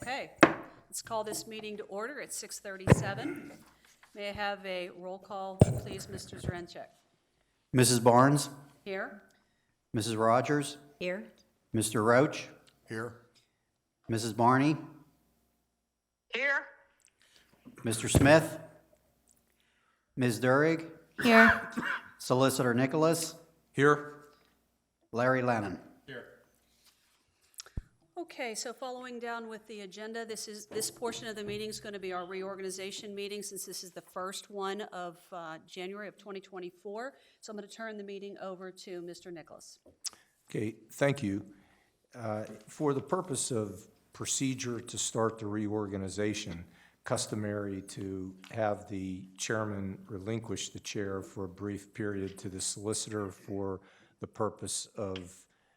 Okay, let's call this meeting to order at 6:37. May I have a roll call, please, Mr. Zrenchek? Mrs. Barnes, Here? Mrs. Rogers, Here. Mr. Roach, Here. Mrs. Barney, Here. Mr. Smith, Ms. Durig, Here. Solicitor Nicholas, Here. Larry Lennon. Okay, so following down with the agenda, this portion of the meeting is going to be our reorganization meeting, since this is the first one of January of 2024. So I'm going to turn the meeting over to Mr. Nicholas. Okay, thank you. For the purpose of procedure to start the reorganization, customary to have the chairman relinquish the chair for a brief period to the solicitor for the purpose of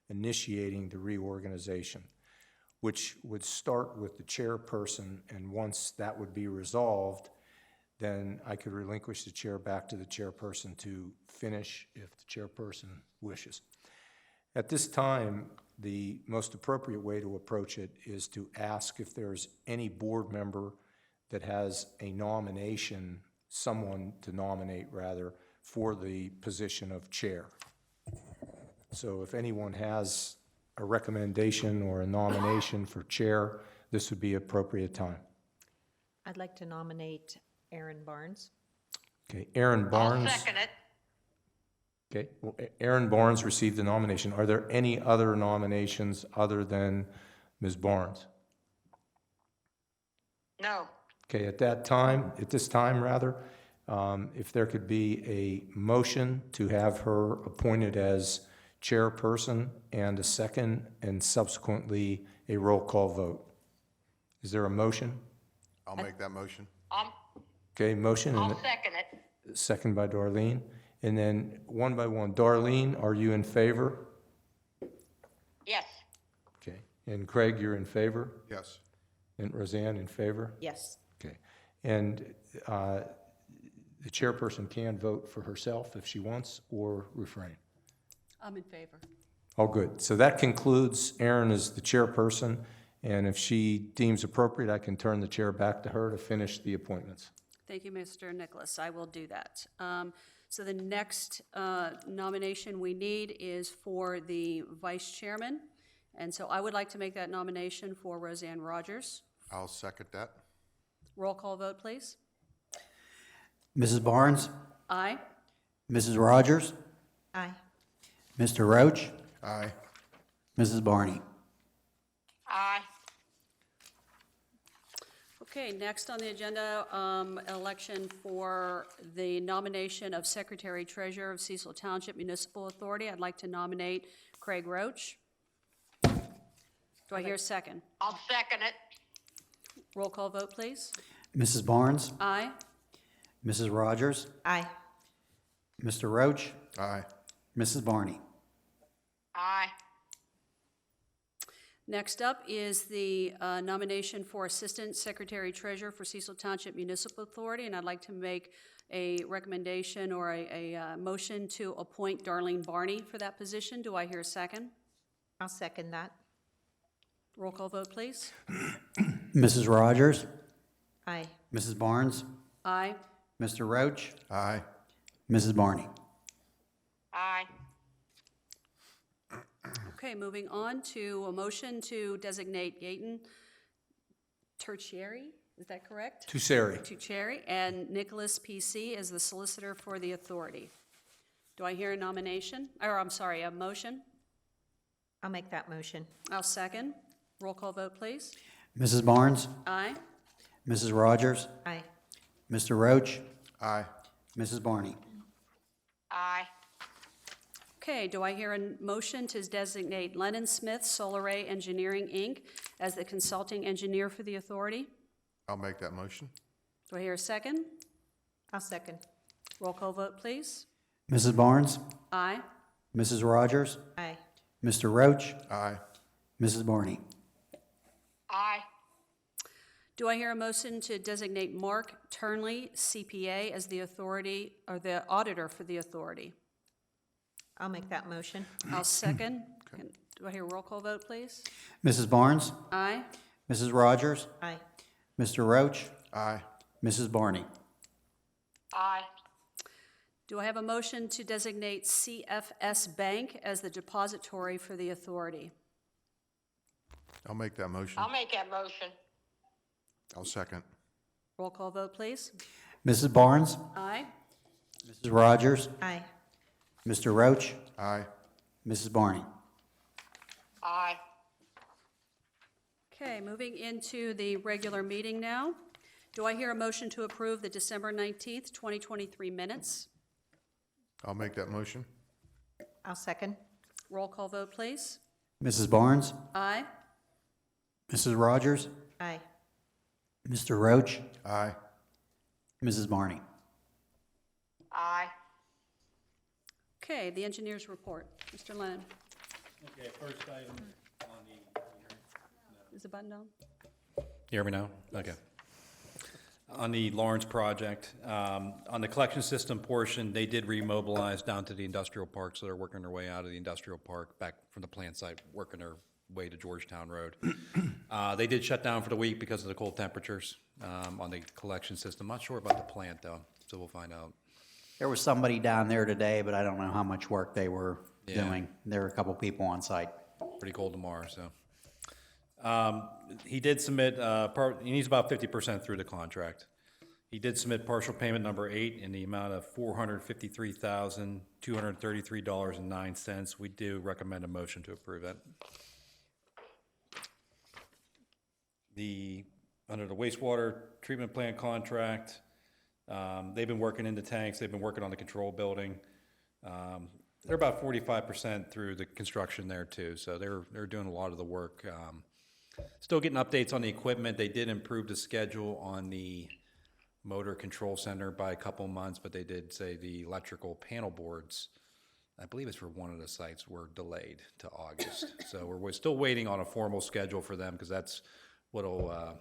initiating the reorganization, which would start with the chairperson, and once that would be resolved, then I could relinquish the chair back to the chairperson to finish if the chairperson wishes. At this time, the most appropriate way to approach it is to ask if there's any board member that has a nomination, someone to nominate rather, for the position of chair. So if anyone has a recommendation or a nomination for chair, this would be appropriate time. I'd like to nominate Aaron Barnes. Okay, Aaron Barnes. I'll second it. Okay, well, Aaron Barnes received the nomination. Are there any other nominations other than Ms. Barnes? No. Okay, at this time, if there could be a motion to have her appointed as chairperson and a second and subsequently a roll call vote. Is there a motion? I'll make that motion. Okay, motion and I'll second it. second by Darlene. And then one by one. Darlene, are you in favor? Yes. Okay. And Craig, you're in favor? Yes. And Roseanne in favor? Yes. Okay. And the chairperson can vote for herself if she wants or refrain. I'm in favor. Oh, good. So that concludes Aaron as the chairperson, and if she deems appropriate, I can turn the chair back to her to finish the appointments. Thank you, Mr. Nicholas. I will do that. So the next nomination we need is for the vice chairman. And so I would like to make that nomination for Roseanne Rogers. I'll second that. Roll call vote, please. Mrs. Barnes, Aye. Mrs. Rogers, Aye. Mr. Roach, Aye. Mrs. Barney. Aye. Okay, next on the agenda, election for the nomination of Secretary Treasurer of Cecil Township Municipal Authority. I'd like to nominate Craig Roach. Do I hear a second? I'll second it. Roll call vote, please. Mrs. Barnes, Aye. Mrs. Rogers, Aye. Mr. Roach, Aye. Mrs. Barney. Aye. Next up is the nomination for Assistant Secretary Treasurer for Cecil Township Municipal Authority, and I'd like to make a recommendation or a motion to appoint Darlene Barney for that position. Do I hear a second? I'll second that. Roll call vote, please. Mrs. Rogers, Aye. Mrs. Barnes, Aye. Mr. Roach, Aye. Mrs. Barney. Aye. Okay, moving on to a motion to designate Gaten Tertiary, is that correct? Tucheri, and Nicholas PC as the solicitor for the authority. Do I hear a nomination? Or, I'm sorry, a motion? I'll make that motion. I'll second. Roll call vote, please. Mrs. Barnes, Aye. Mrs. Rogers, Aye. Mr. Roach, Aye. Mrs. Barney. Aye. Okay, do I hear a motion to designate Lennon Smith Solar Ray Engineering, Inc. as the consulting engineer for the authority? I'll make that motion. Do I hear a second? I'll second. Roll call vote, please. Mrs. Barnes, Aye. Mrs. Rogers, Aye. Mr. Roach, Aye. Mrs. Barney. Aye. Do I hear a motion to designate Mark Turnley, CPA, as the authority, or the auditor for the authority? I'll make that motion. I'll second. Do I hear a roll call vote, please? Mrs. Barnes, Aye. Mrs. Rogers? Aye. Mr. Roach? Aye. Mrs. Barney? Aye. Do I have a motion to designate CFS Bank as the depository for the authority? I'll make that motion. I'll make that motion. I'll second. Roll call vote, please. Mrs. Barnes? Aye. Mrs. Rogers? Aye. Mr. Roach? Aye. Mrs. Barney? Aye. Okay, moving into the regular meeting now. Do I hear a motion to approve the December 19th, 2023 minutes? I'll make that motion. I'll second. Roll call vote, please. Mrs. Barnes? Aye. Mrs. Rogers? Aye. Mr. Roach? Aye. Mrs. Barney? Aye. Okay, the engineer's report. Mr. Lennon, Okay, first item on the, is the button on? you hear me now? Okay. On the Lawrence project, on the collection system portion, they did remobilize down to the industrial park, so they're working their way out of the industrial park, back from the plant site, working their way to Georgetown Road. They did shut down for the week because of the cold temperatures on the collection system. Not sure about the plant, though, so we'll find out. There was somebody down there today, but I don't know how much work they were Yeah. doing. There were a couple people on site. Pretty cold tomorrow, so. He did submit, he's about 50% through the contract. He did submit partial payment number 8 in the amount of $453,233.09. We do recommend a motion to approve that. Under the wastewater treatment plant contract, they've been working in the tanks, they've been working on the control building. They're about 45% through the construction there too, so they're doing a lot of the work. Still getting updates on the equipment. They did improve the schedule on the motor control center by a couple months, but they did say the electrical panel boards, I believe it's for one of the sites, were delayed to August. So we're still waiting on a formal schedule for them, because that's what'll,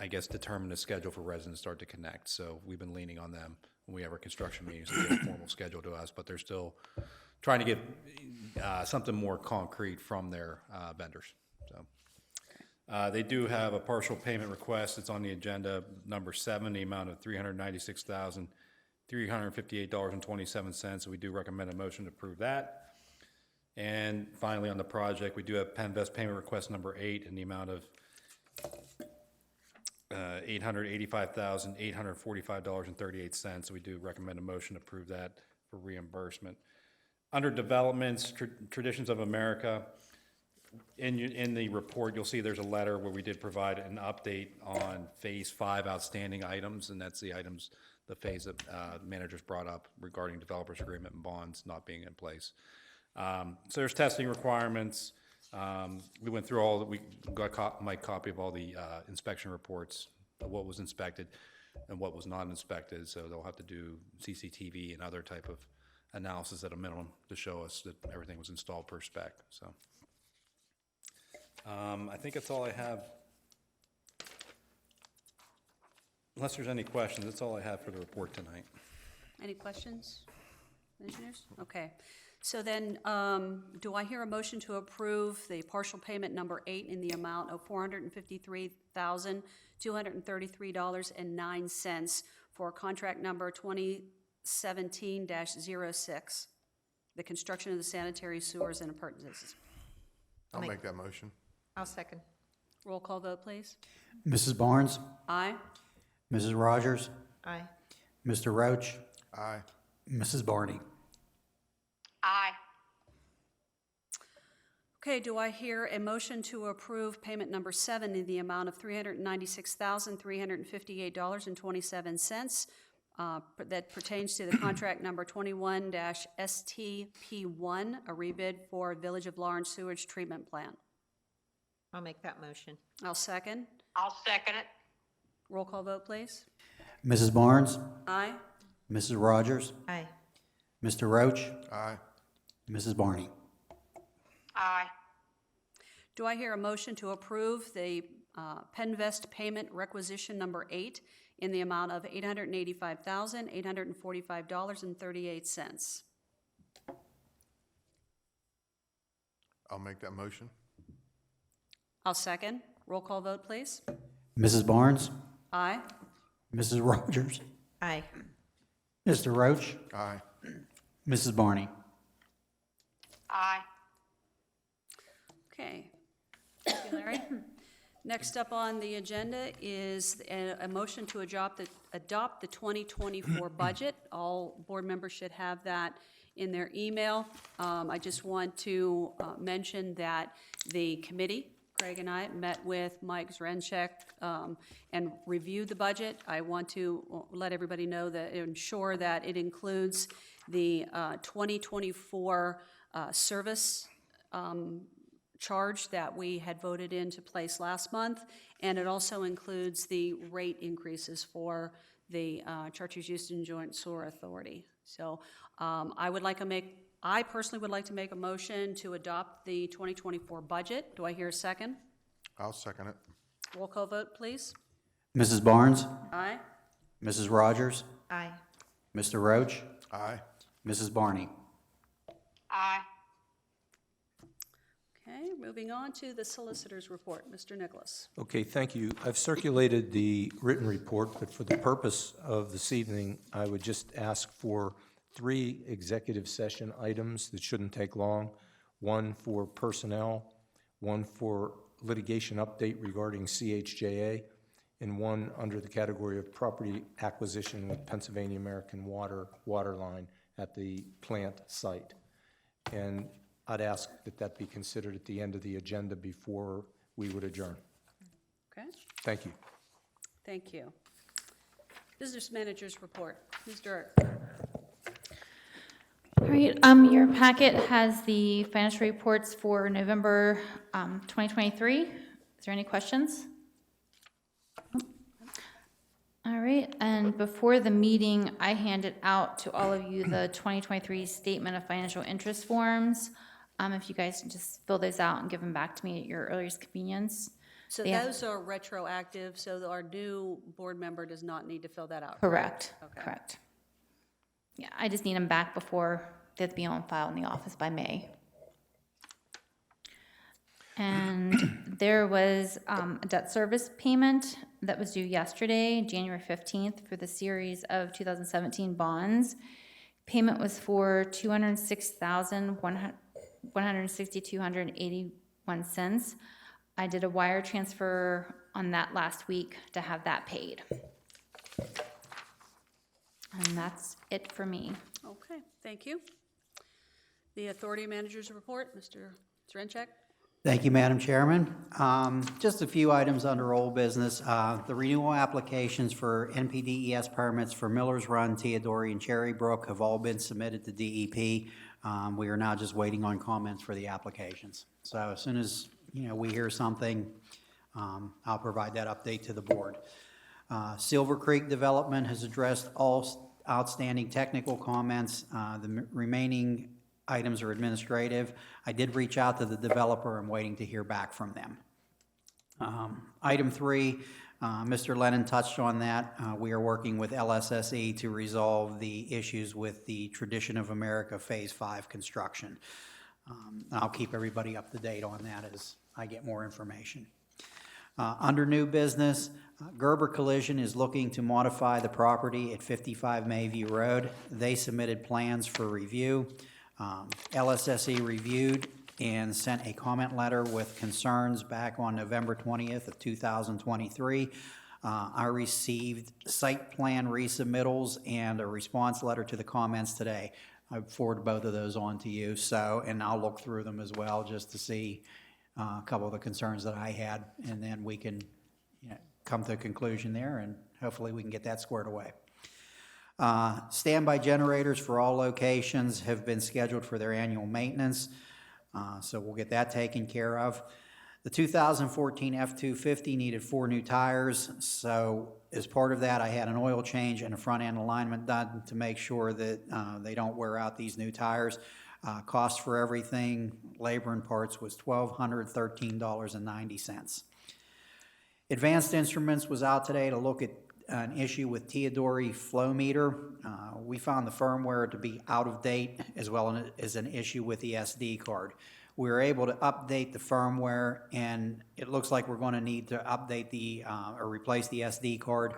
I guess, determine the schedule for residents to start to connect. So we've been leaning on them when we have our construction meetings to get a formal schedule to us, but they're still trying to get something more concrete from their vendors. So they do have a partial payment request. It's on the agenda, number 7, the amount of $396,358.27. So we do recommend a motion to approve that. And finally, on the project, we do have Penvest payment request number 8 in the amount of $885,845.38. So we do recommend a motion to approve that for reimbursement. Under developments, Traditions of America, in the report, you'll see there's a letter where we did provide an update on Phase 5 outstanding items, and that's the items, the phase that managers brought up regarding developers agreement and bonds not being in place. So there's testing requirements. We went through all, we got my copy of all the inspection reports of what was inspected and what was not inspected, so they'll have to do CCTV and other type of analysis at a minimum to show us that everything was installed per spec, so. I think that's all I have. Unless there's any questions, that's all I have for the report tonight. Any questions, engineers? Okay. So then, do I hear a motion to approve the partial payment number 8 in the amount of $453,233.09 for contract number 2017-06, the construction of the sanitary sewers and appurtenances? I'll make that motion. I'll second. Roll call vote, please. Mrs. Barnes? Aye. Mrs. Rogers? Aye. Mr. Roach? Aye. Mrs. Barney? Aye. Okay, do I hear a motion to approve payment number 7 in the amount of $396,358.27 that pertains to the contract number 21-STP1, a rebid for Village of Lawrence sewage treatment plant? I'll make that motion. I'll second. I'll second it. Roll call vote, please. Mrs. Barnes? Aye. Mrs. Rogers? Aye. Mr. Roach? Aye. Mrs. Barney? Aye. Do I hear a motion to approve the Penvest payment requisition number 8 in the amount of $885,845.38? I'll make that motion. I'll second. Roll call vote, please. Mrs. Barnes? Aye. Mrs. Rogers? Aye. Mr. Roach? Aye. Mrs. Barney? Aye. Okay. Thank you, Larry. Next up on the agenda is a motion to adopt the 2024 budget. All board members should have that in their email. I just want to mention that the committee, Craig and I, met with Mike Zrenchek and reviewed the budget. I want to let everybody know that, ensure that it includes the 2024 service charge that we had voted into place last month, and it also includes the rate increases for the Chartiers-Houston Joint Sewer Authority. So I personally would like to make a motion to adopt the 2024 budget. Do I hear a second? I'll second it. Roll call vote, please. Mrs. Barnes? Aye. Mrs. Rogers? Aye. Mr. Roach? Aye. Mrs. Barney? Aye. Okay, moving on to the solicitor's report. Mr. Nicholas. Okay, thank you. I've circulated the written report, but for the purpose of this evening, I would just ask for 3 executive session items that shouldn't take long. 1 for personnel, 1 for litigation update regarding CHJA, and 1 under the category of property acquisition with Pennsylvania American water line at the plant site. And I'd ask that that be considered at the end of the agenda before we would adjourn. Okay, Thank you. thank you. Business manager's report. Ms. Dirk. All right, your packet has the financial reports for November 2023. Is there any questions? All right, and before the meeting, I handed out to all of you the 2023 Statement of Financial Interest forms. If you guys can just fill those out and give them back to me at your earliest convenience. So They have- those are retroactive, so our new board member does not need to fill that out. Correct, Okay. correct. Yeah, I just need them back before they have to be on file in the office by May. And there was a debt service payment that was due yesterday, January 15th, for the series of 2017 bonds. Payment was for $206,162.81. I did a wire transfer on that last week to have that paid. And that's it for me. Okay, thank you. The authority manager's report, Mr. Zrenchek. Thank you, Madam Chairman. Just a few items under old business. The renewal applications for NPDES permits for Miller's Run, Teodori, and Cherry Brook have all been submitted to DEP. We are now just waiting on comments for the applications. So as soon as we hear something, I'll provide that update to the board. Silver Creek Development has addressed all outstanding technical comments. The remaining items are administrative. I did reach out to the developer. I'm waiting to hear back from them. Item 3, Mr. Lennon touched on that. We are working with LSSE to resolve the issues with the Tradition of America Phase 5 construction. I'll keep everybody up to date on that as I get more information. Under new business, Gerber Collision is looking to modify the property at 55 Mayview Road. They submitted plans for review. LSSE reviewed and sent a comment letter with concerns back on November 20th of 2023. I received site plan resubmittals and a response letter to the comments today. I forwarded both of those on to you, and I'll look through them as well just to see a couple of the concerns that I had, and then we can come to a conclusion there, and hopefully we can get that squared away. Standby generators for all locations have been scheduled for their annual maintenance, so we'll get that taken care of. The 2014 F-250 needed 4 new tires, so as part of that, I had an oil change and a front-end alignment done to make sure that they don't wear out these new tires. Cost for everything, labor and parts, was $1,213.90. Advanced Instruments was out today to look at an issue with Teodori flow meter. We found the firmware to be out of date as well as an issue with the SD card. we were able to update the firmware, and it looks like we're going to need to update or replace the SD card.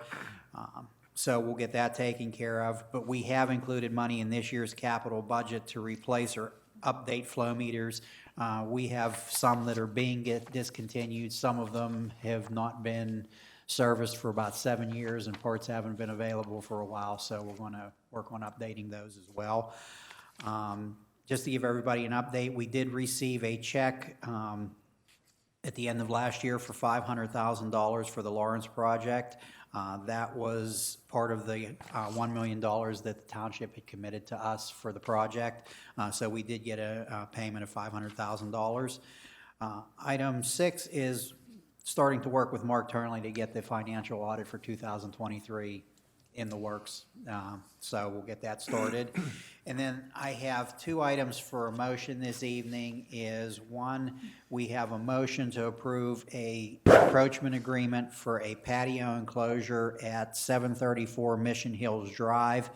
So we'll get that taken care of. But we have included money in this year's capital budget to replace or update flow meters. We have some that are being discontinued. Some of them have not been serviced for about 7 years, and parts haven't been available for a while, so we're going to work on updating those as well. Just to give everybody an update, we did receive a check at the end of last year for $500,000 for the Lawrence project. That was part of the $1 million that the township had committed to us for the project. So we did get a payment of $500,000. Item 6 is starting to work with Mark Turnley to get the financial audit for 2023 in the works. So we'll get that started. And then I have 2 items for a motion this evening. Is one, we have a motion to approve a encroachment agreement for a patio enclosure at 734 Mission Hills Drive.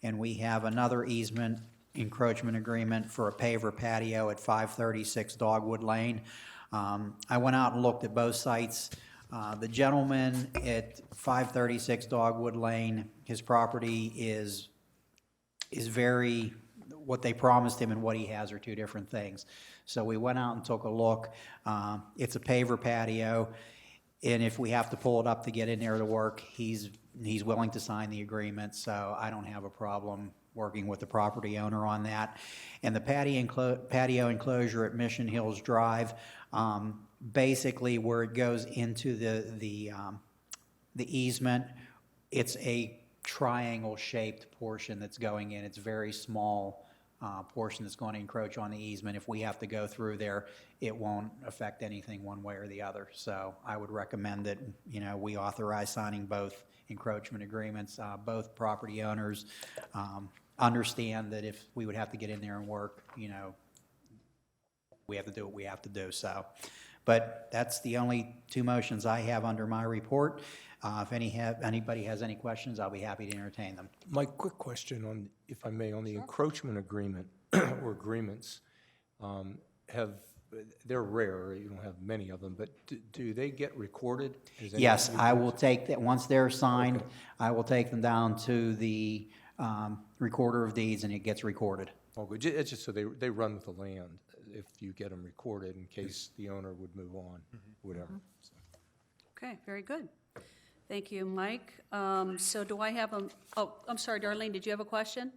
And we have another easement encroachment agreement for a paver patio at 536 Dogwood Lane. I went out and looked at both sites. The gentleman at 536 Dogwood Lane, his property is very, what they promised him and what he has are 2 different things. So we went out and took a look. It's a paver patio, and if we have to pull it up to get in there to work, he's willing to sign the agreement, so I don't have a problem working with the property owner on that. And the patio enclosure at Mission Hills Drive, basically where it goes into the easement, it's a triangle-shaped portion that's going in. It's a very small portion that's going to encroach on the easement. If we have to go through there, it won't affect anything one way or the other. So I would recommend that, we authorize signing both encroachment agreements. Both property owners understand that if we would have to get in there and work, we have to do what we have to do. So, but that's the only 2 motions I have under my report. If anybody has any questions, I'll be happy to entertain them. My quick question on, if I may, on the encroachment agreement or agreements, they're rare, you don't have many of them, but do they get recorded? Yes, I will take that, once they're signed, I will take them down to the recorder of deeds and it gets recorded. Oh, good. It's just so they run with the land if you get them recorded in case the owner would move on, whatever. So. Okay, very good. Thank you, Mike. So do I have I'm sorry, Darlene, did you have a question?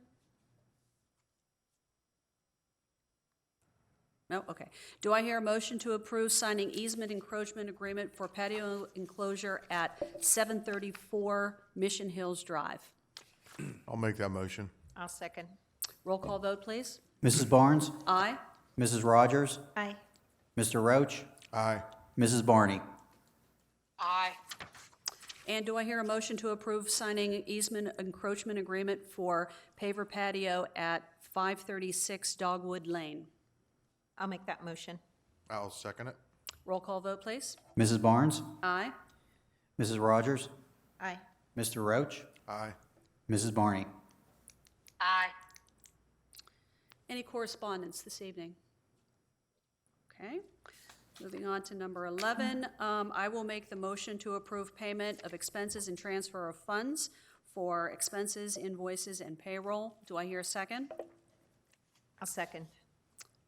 No? Okay. Do I hear a motion to approve signing easement encroachment agreement for patio enclosure at 734 Mission Hills Drive? I'll make that motion. I'll second. Roll call vote, please. Mrs. Barnes? Aye. Mrs. Rogers? Aye. Mr. Roach? Aye. Mrs. Barney? Aye. And do I hear a motion to approve signing easement encroachment agreement for paver patio at 536 Dogwood Lane? I'll make that motion. I'll second it. Roll call vote, please. Mrs. Barnes? Aye. Mrs. Rogers? Aye. Mr. Roach? Aye. Mrs. Barney? Aye. Any correspondence this evening? Okay. Moving on to number 11, I will make the motion to approve payment of expenses and transfer of funds for expenses, invoices, and payroll. Do I hear a second? I'll second.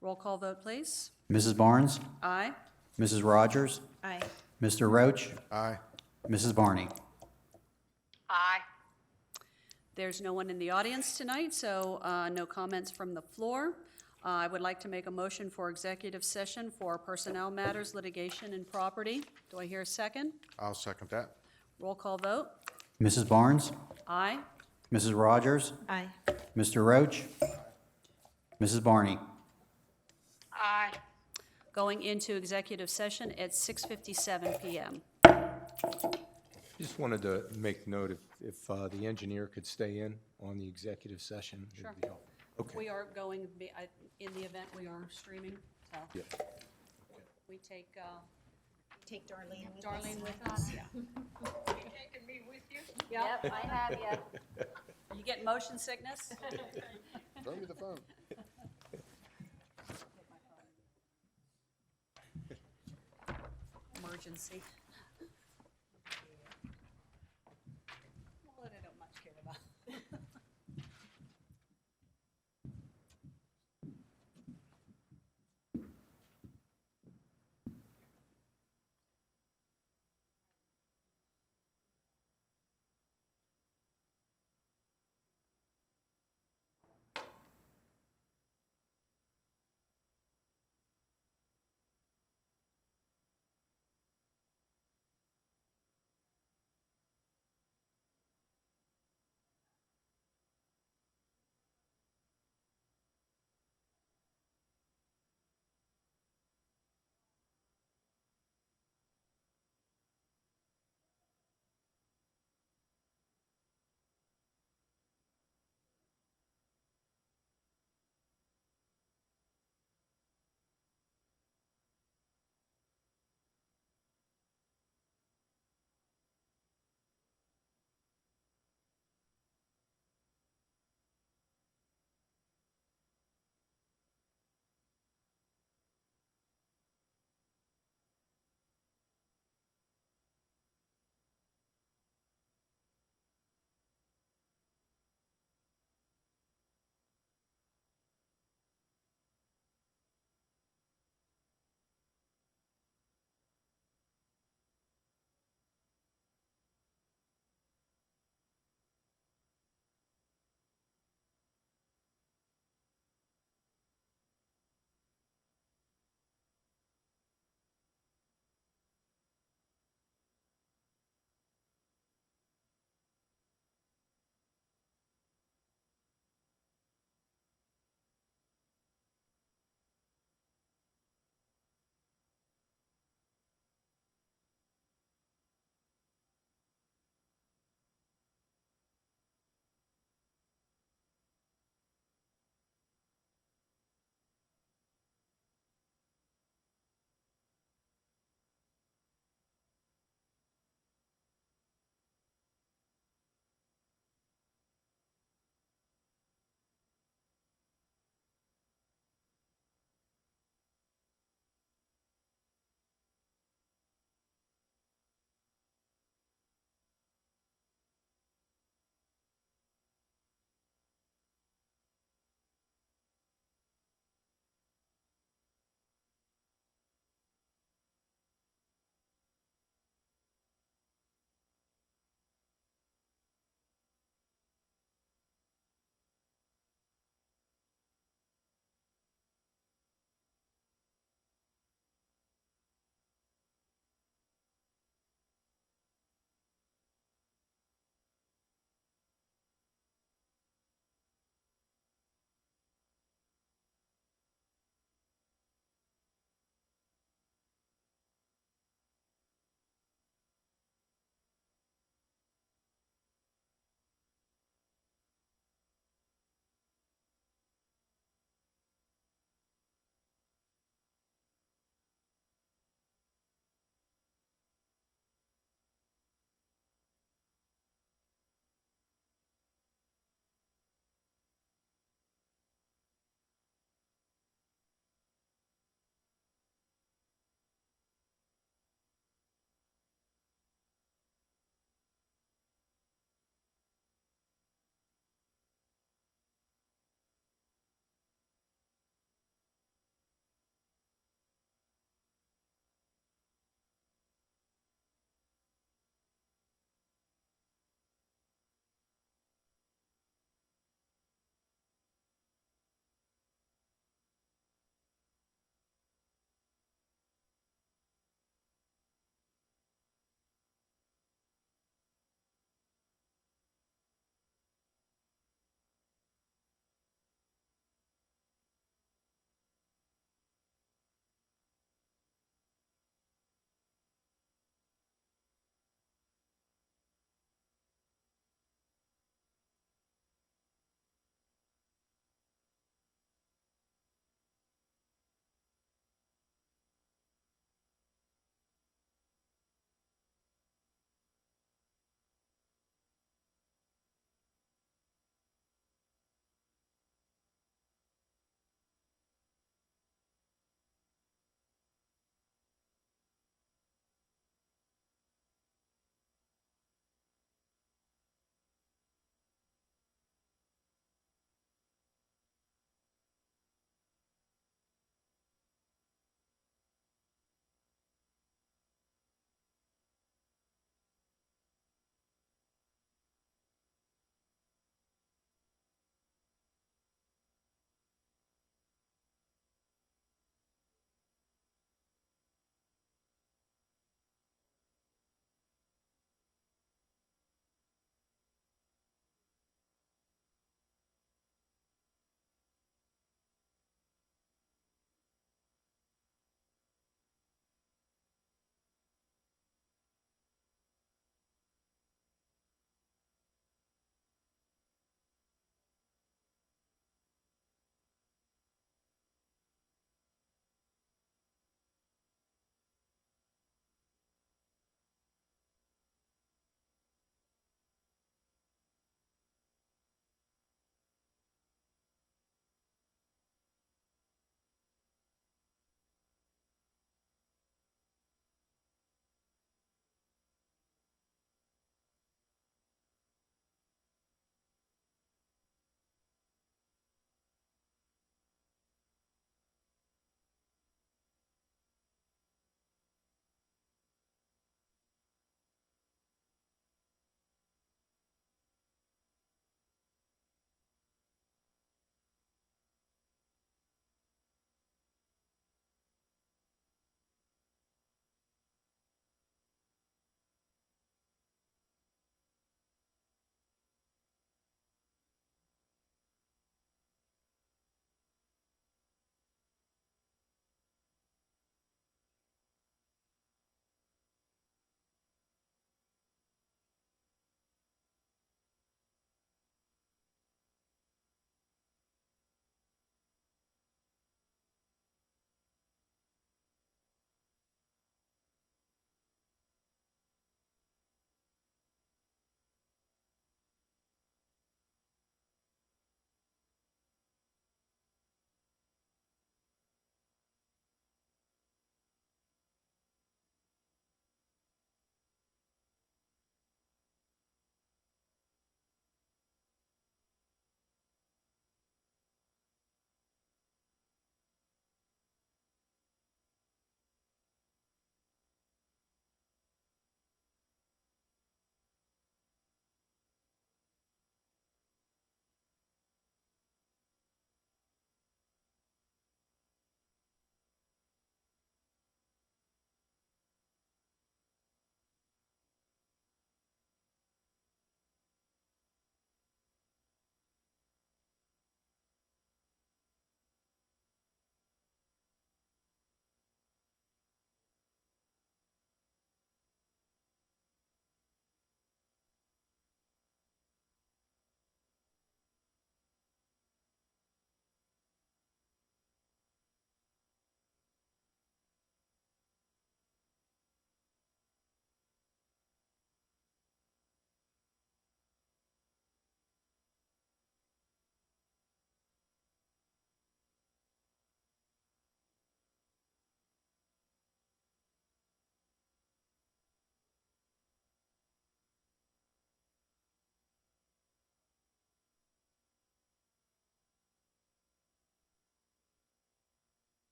Roll call vote, please. Mrs. Barnes? Aye. Mrs. Rogers? Aye. Mr. Roach? Aye. Mrs. Barney? Aye. There's no one in the audience tonight, so no comments from the floor. I would like to make a motion for executive session for personnel matters, litigation, and property. Do I hear a second? I'll second that. Roll call vote. Mrs. Barnes? Aye. Mrs. Rogers? Aye. Mr. Roach? Mrs. Barney? Aye. Going into executive session at 6:57 PM. Just wanted to make note if the engineer could stay in on the executive session. it'd Sure. be helpful. Okay. We are going, in the event, we are streaming, so Yeah. we take Take Darlene with us. Darlene with us. Yeah. You taking me with you? Yep, I have you. You get motion sickness? Throw me the phone. emergency. One I don't much care about.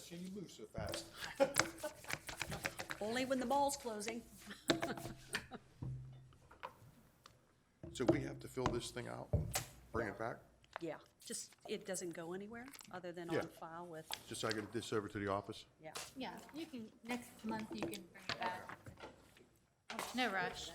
seen you move so fast. Only when the mall's closing. So we have to fill this thing out and bring it back? Yeah, just, it doesn't go anywhere other than Yeah. on file with, Just so I can get this over to the office? yeah. Yeah, you can, next month you can bring it back. No rush.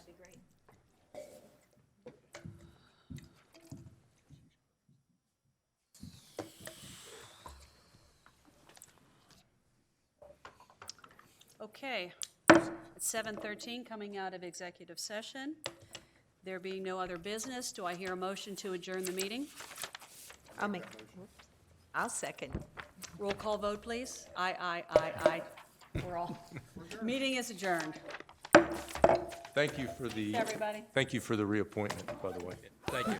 Okay, it's 7:13, coming out of executive session. There being no other business, do I hear a motion to adjourn the meeting? I'll second. Roll call vote, please. Aye. We're all, meeting is adjourned. Thank you for the, Everybody. thank you for the reappointment, by the way. Thank you.